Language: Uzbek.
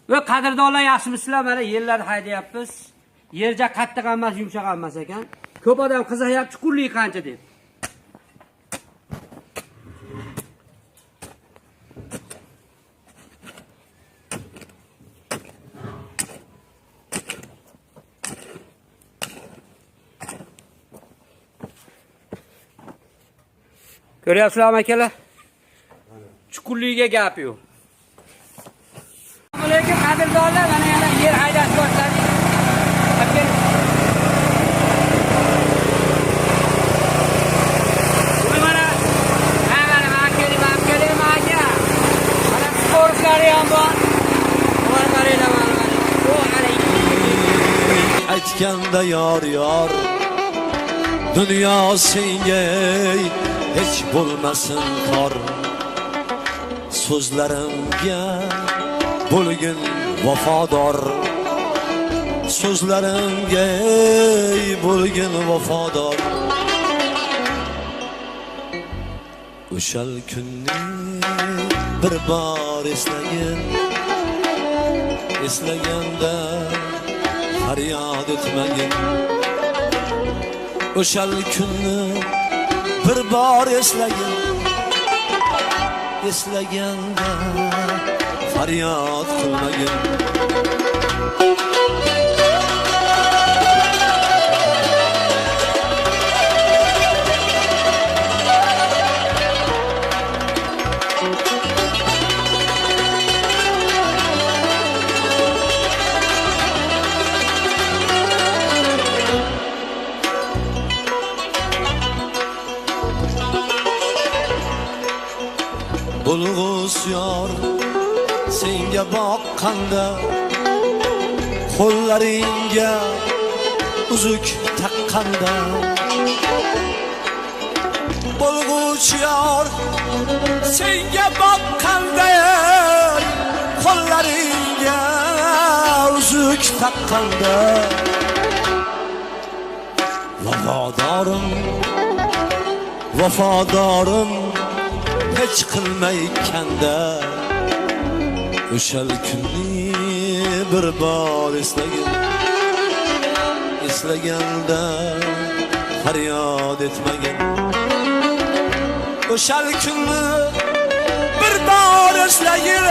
Va qadrdonlar yaxshimisizlar? Mana yerlarni haydayapmiz. Yerja qattiq emas, yumshoq emas ekan. Ko'p odam qiziqyapti, chuqurligi qancha deb. Ko'ryapsizlarmi akalar? Chuqurligiga gap yo'q. Lekin qadrdonlar mana yana yer haydash boshladi. Mana aka. Mana sportlari ham bor. Aytganda yor dunyo senga hech bo'lmasin kor. So'zlarimga bo'lgin vafodor. So'zlarimga bo'lgin vafodor. O'shal kunni bir bor eslagin. Eslaganda faryod etmagin. O'shal kunni bir bor eslagin. Eslaganda faryod qilmagin. Bulg'us yor senga boqqanda qo'llaringga uzuk taqqanda. Bulg'us yor senga boqqanda qo'llaringga uzuk taqqanda. Vafodorim hech qilmaykanda. O'shal kunni bir bor eslagin. Eslaganda faryod etmagin. O'shal kunni bir bor eslagin.